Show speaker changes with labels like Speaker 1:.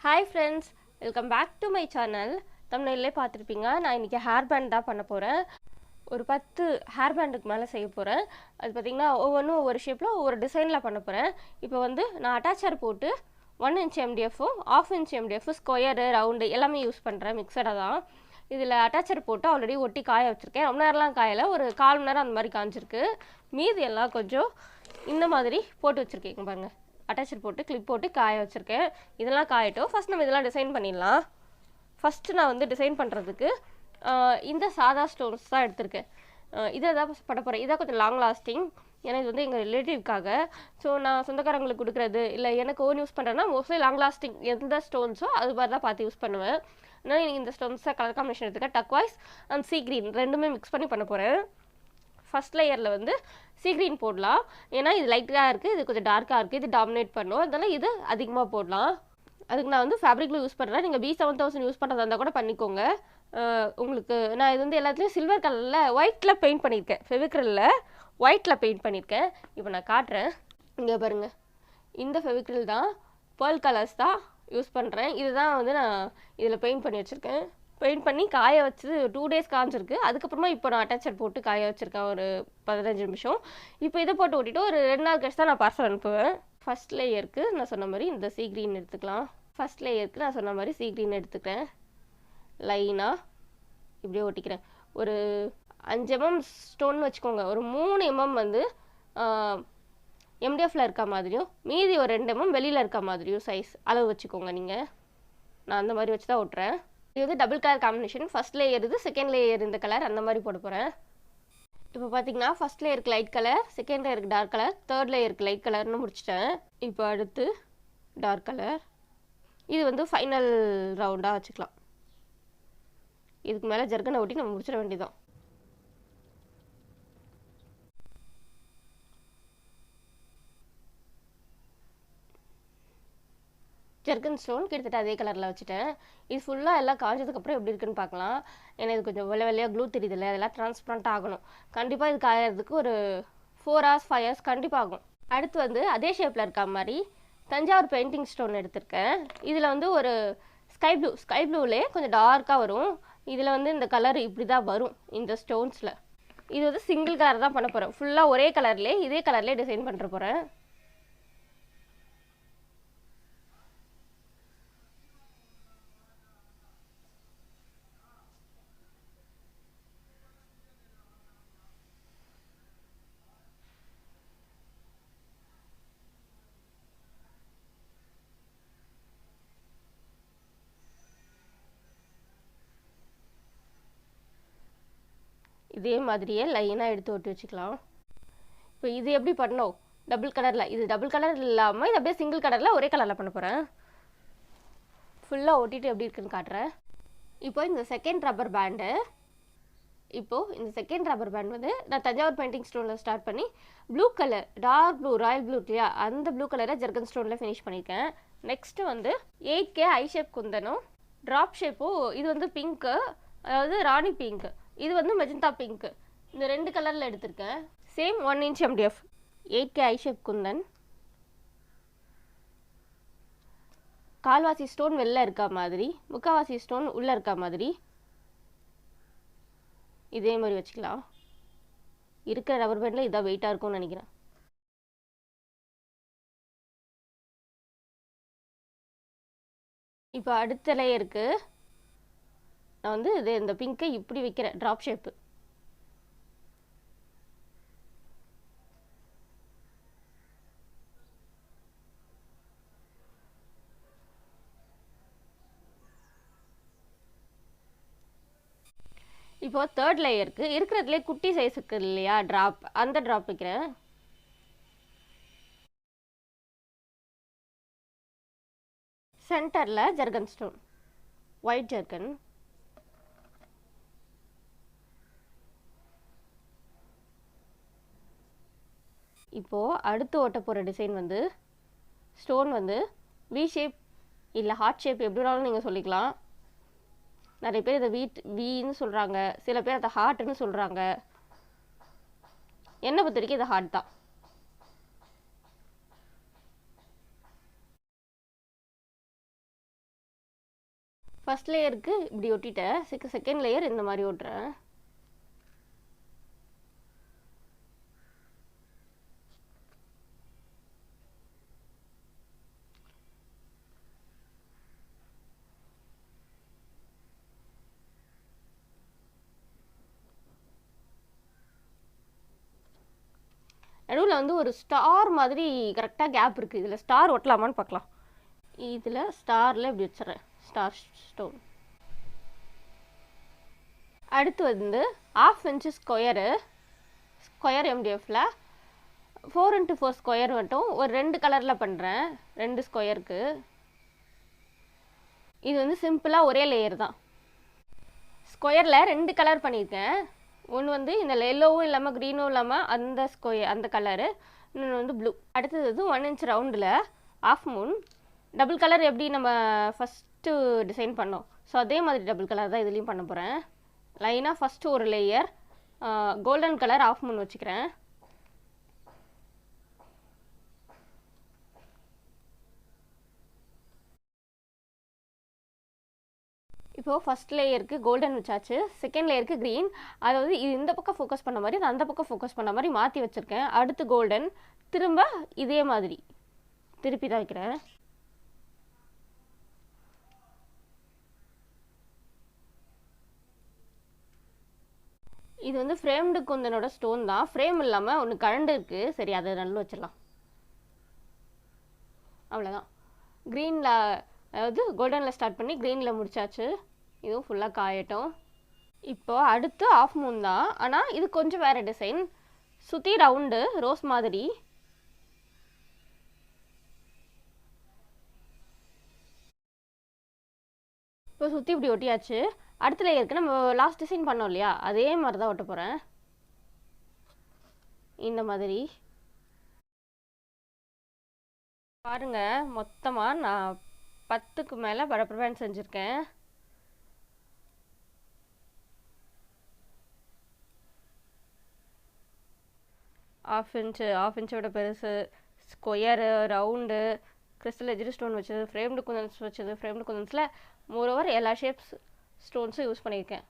Speaker 1: Hi friends, welcome back to my channel. thumbnail பார்த்திருப்பீங்க. நான் இன்னைக்கு ஹேர் பேண்ட் தான் பண்ண போறேன். ஒரு 10 ஹேர் பேண்டுக்கு மேல செய்ய போறேன். அது பாத்தீங்கன்னா ஒவ்வொன்றும் ஒவ்வொரு ஷேப்ல ஒவ்வொரு டிசைன்ல பண்ண போறேன். இப்போ வந்து நான் அட்டாச்சர் போட்டு 1 inch MDF, 1/2 inch MDF, square, round எல்லாமே யூஸ் பண்றேன். மிக்ஸடா தான். இதில் அட்டாச்சர் போட்டு ஆல்ரெடி ஒட்டி காய வச்சிருக்கேன். ரொம்ப நேரம்லாம் காயல, ஒரு 1/4 மணி நேரம் அந்த மாதிரி காஞ்சிருக்கு. மீதி எல்லாம் கொஞ்சம் இந்த மாதிரி போட்டு வச்சிருக்கேன் பாருங்க. அட்டாச்சர் போட்டு கிளிப் போட்டு காய வச்சிருக்கேன். இதெல்லாம் காயட்டும். ஃபர்ஸ்ட் நம்ம இதெல்லாம் டிசைன் பண்ணிடலாம். ஃபர்ஸ்ட் நான் வந்து டிசைன் பண்ணுறதுக்கு இந்த சாதா ஸ்டோன்ஸ் தான் எடுத்திருக்கேன். இதை தான் பண்ண போகிறேன். இதான் கொஞ்சம் லாங் லாஸ்டிங். ஏன்னா இது வந்து எங்கள் ரிலேட்டிவ்க்காக. ஸோ நான் சொந்தக்காரங்களுக்கு கொடுக்குறது இல்லை எனக்கு ஓன் யூஸ் பண்ணுறேன்னா மோஸ்ட்லி லாங் லாஸ்டிங் எந்த ஸ்டோன்ஸோ அது மாதிரி தான் பார்த்து யூஸ் பண்ணுவேன். அதனால் எனக்கு இந்த ஸ்டோன்ஸை கலர் காம்பினேஷன் எடுத்துக்கேன். டக்வாய்ஸ் அண்ட் சீ க்ரீன் ரெண்டுமே மிக்ஸ் பண்ணி பண்ண போகிறேன். ஃபஸ்ட் லேயரில் வந்து சீ க்ரீன் போடலாம். ஏன்னா இது லைட்டாக இருக்குது, இது கொஞ்சம் டார்க்காக இருக்குது, இது டாமினேட் பண்ணும். அதனால் இது அதிகமாக போடலாம். அதுக்கு நான் வந்து ஃபேப்ரிக் க்ளூ யூஸ் பண்ணுறேன். நீங்கள் B7000 யூஸ் பண்ணுறதா இருந்தால் கூட பண்ணிக்கோங்க. உங்களுக்கு நான் இது வந்து எல்லாத்துலேயும் சில்வர் கலரில் ஒயிட்டில் பெயிண்ட் பண்ணியிருக்கேன். ஃபெவிக்ரிலில் ஒயிட்டில் பெயிண்ட் பண்ணியிருக்கேன். இப்போ நான் காட்டுறேன். இங்கே பாருங்கள், இந்த ஃபெவிக்ரில் தான், பேர்ல் கலர்ஸ் தான் யூஸ் பண்ணுறேன். இதுதான் வந்து நான் இதில் பெயிண்ட் பண்ணி வச்சுருக்கேன். பெயிண்ட் பண்ணி காய வச்சது 2 days காஞ்சிருக்கு. அதுக்கப்புறமா இப்போ நான் அட்டாச்சர் போட்டு காய வச்சுருக்கேன் ஒரு 15 நிமிஷம். இப்போ இதை போட்டு ஓட்டிட்டு ஒரு 2 நாள் கழிச்சு தான் நான் பார்சல் அனுப்புவேன். ஃபர்ஸ்ட் லேயருக்கு நான் சொன்ன மாதிரி இந்த சீ க்ரீன் எடுத்துக்கலாம். ஃபர்ஸ்ட் லேயருக்கு நான் சொன்ன மாதிரி சீ க்ரீன் எடுத்துக்கிறேன். லைனாக இப்படியே ஒட்டிக்கிறேன். ஒரு 5 mm ஸ்டோன் வச்சுக்கோங்க. ஒரு 3 mm வந்து MDFல இருக்க மாதிரியும் மீதி ஒரு 2 mm வெளியில் இருக்க மாதிரியும் சைஸ் அளவு வச்சுக்கோங்க. நீங்கள் நான் அந்த மாதிரி வச்சு தான் ஓட்டுறேன். இது வந்து double colour combination. First layer இது, செகண்ட் லேயர் இந்த கலர், அந்த மாதிரி போட போகிறேன். இப்போ பார்த்தீங்கன்னா ஃபர்ஸ்ட் லேயருக்கு லைட் கலர், செகண்ட் லேயருக்கு டார்க் கலர், தேர்ட் லேயருக்கு லைட் கலர்னு முடிச்சிட்டேன். இப்போ அடுத்து டார்க் கலர். இது வந்து ஃபைனல் ரவுண்டாக வச்சுக்கலாம். இதுக்கு மேலே ஜர்கனை ஒட்டி நம்ம முடிச்சிட வேண்டியதான். ஜர்கன் ஸ்டோன் கிட்டத்தட்ட அதே கலரில் வச்சுட்டேன். இது ஃபுல்லாக எல்லாம் காஞ்சதுக்கப்புறம் எப்படி இருக்குன்னு பார்க்கலாம். ஏன்னா இது கொஞ்சம் வெள்ளையாக க்ளூ தெரியுதில்ல, அதெல்லாம் டிரான்ஸ்பரண்ட் ஆகணும். கண்டிப்பாக இது காயறதுக்கு ஒரு 4 hours 5 hours கண்டிப்பாக ஆகும். அடுத்து வந்து அதே ஷேப்பில் இருக்க மாதிரி தஞ்சாவூர் பெயிண்டிங் ஸ்டோன் எடுத்திருக்கேன். இதில் வந்து ஒரு ஸ்கை ப்ளூலே கொஞ்சம் டார்க்காக வரும். இதில் வந்து இந்த கலர் இப்படி தான் வரும் இந்த ஸ்டோன்ஸில். இது வந்து சிங்கிள் கலர் தான் பண்ண போகிறேன். ஃபுல்லாக ஒரே கலர்லேயே இதே கலர்லேயே டிசைன் பண்ணுற போகிறேன். இதே மாதிரியே லைனாக எடுத்து ஒட்டி வச்சுக்கலாம். இப்போ இது எப்படி பண்ணோம்? டபுள் கலரில், இது டபுள் கலர் இல்லாமல் இது அப்படியே சிங்கிள் கலரில் ஒரே கலரில் பண்ண போகிறேன். ஃபுல்லாக ஒட்டிட்டு எப்படி இருக்குன்னு காட்டுறேன். இப்போ இந்த செகண்ட் ரப்பர் பேண்டு வந்து நான் தஞ்சாவூர் பெயிண்டிங் ஸ்டோனில் ஸ்டார்ட் பண்ணி blue colour, dark blue, royal blue இல்லையா, அந்த ப்ளூ கலரை ஜர்கன் ஸ்டோனில் ஃபினிஷ் பண்ணியிருக்கேன். நெக்ஸ்ட்டு வந்து 8K ஐ ஷேப் குந்தனும் ட்ராப் ஷேப்பும். இது வந்து பிங்க்கு, அதாவது ராணி பிங்க்கு, இது வந்து மெஜந்தா பிங்க்கு. இந்த 2 கலரில் எடுத்திருக்கேன். சேம் 1 inch MDF, 8K ஐ ஷேப் குந்தன், கால்வாசி ஸ்டோன் வெளில இருக்க மாதிரி, முக்கால்வாசி ஸ்டோன் உள்ளே இருக்க மாதிரி இதே மாதிரி வச்சுக்கலாம். இருக்கிற ரப்பர் பேண்டில் இதான் வெயிட்டாக இருக்கும்னு நினைக்கிறேன். இப்போ அடுத்த லேயருக்கு நான் வந்து இந்த பிங்கை இப்படி வைக்கிறேன், ட்ராப் ஷேப்பு. இப்போ தேர்ட் லேயருக்கு இருக்கிறதுலே குட்டி சைஸுக்கு இல்லையா ட்ராப், அந்த ட்ராப் வைக்கிறேன். சென்டரில் ஜர்கன் ஸ்டோன், ஒயிட் ஜர்கன். இப்போது அடுத்து ஓட்ட போகிற டிசைன் வந்து ஸ்டோன் வந்து வி ஷேப் இல்லை ஹார்ட் ஷேப் எப்படி வேணாலும் நீங்கள் சொல்லிக்கலாம். நிறைய பேர் இதை வீன்னு சொல்கிறாங்க, சில பேர் அதை ஹார்ட்டுன்னு சொல்கிறாங்க. என்னை பொறுத்த வரைக்கும் இது ஹார்ட் தான். ஃபர்ஸ்ட் லேயருக்கு இப்படி ஒட்டிட்டேன். செகண்ட் லேயர் இந்த மாதிரி ஒட்டுறேன். நடுவில் வந்து ஒரு ஸ்டார் மாதிரி கரெக்டாக கேப் இருக்குது. இதில் ஸ்டார் ஒட்டலாமான்னு பார்க்கலாம். இதில் ஸ்டாரில் இப்படி வச்சிடறேன், ஸ்டார் ஸ்டோன். அடுத்து வந்து 1/2 இன்ச்சு ஸ்கொயர் MDFல 4x4 ஸ்கொயர் மட்டும் ஒரு 2 கலரில் பண்ணுறேன். 2 ஸ்கொயருக்கு. இது வந்து சிம்பிளாக ஒரே லேயர் தான். ஸ்கொயரில் 2 கலர் பண்ணியிருக்கேன். ஒன்று வந்து இந்த எல்லோவும் இல்லாமல் க்ரீனும் இல்லாமல் அந்த கலரு, இன்னொன்று வந்து ப்ளூ. அடுத்தது வந்து 1 இன்ச் ரவுண்டில் ஆஃப் மூன் டபுள் கலர் எப்படி நம்ம ஃபஸ்ட்டு டிசைன் பண்ணோம், ஸோ அதே மாதிரி டபுள் கலர் தான் இதுலேயும் பண்ண போகிறேன். லைனாக ஃபஸ்ட்டு ஒரு layer golden colour of moon வச்சுக்கிறேன். இப்போது ஃபஸ்ட் லேயருக்கு கோல்டன் வச்சாச்சு. செகண்ட் லேயருக்கு க்ரீன். அதாவது இது இந்த பக்கம் ஃபோக்கஸ் பண்ண மாதிரி, அந்த பக்கம் ஃபோக்கஸ் பண்ண மாதிரி மாற்றி வச்சுருக்கேன். அடுத்து கோல்டன், திரும்ப இதே மாதிரி திருப்பி தான் வைக்கிறேன். இது வந்து ஃப்ரேம்டு குந்தனோட ஸ்டோன் தான். ஃப்ரேம் இல்லாமல் ஒன்று கரண்டு இருக்குது. சரி, அதை நல்லா வச்சிடலாம். அவ்வளோதான். க்ரீனில், அதாவது கோல்டனில் ஸ்டார்ட் பண்ணி க்ரீனில் முடிச்சாச்சு. இதுவும் ஃபுல்லாக காயட்டும். இப்போ அடுத்து ஆஃப் மூன் தான், ஆனால் இது கொஞ்சம் வேறு டிசைன். சுற்றி ரவுண்டு ரோஸ் மாதிரி. இப்போ சுற்றி இப்படி ஒட்டியாச்சு. அடுத்த லேயருக்கு நம்ம லாஸ்ட் டிசைன் பண்ணோம் இல்லையா, அதே மாதிரி தான் ஒட்ட போகிறேன். இந்த மாதிரி பாருங்க. மொத்தமாக நான் 10க்கு மேலே ரப்பர் பேண்ட் செஞ்சுருக்கேன். ஆஃப் இன்ச்சோட பெருசு, square, round, crystal edged stone வச்சது, ஃப்ரேம்டு குந்தன்ஸ் வச்சது. ஃப்ரேம்டு குந்தன்ஸில் மோரோவர் எல்லா ஷேப்ஸ் ஸ்டோன்ஸும் யூஸ் பண்ணியிருக்கேன்.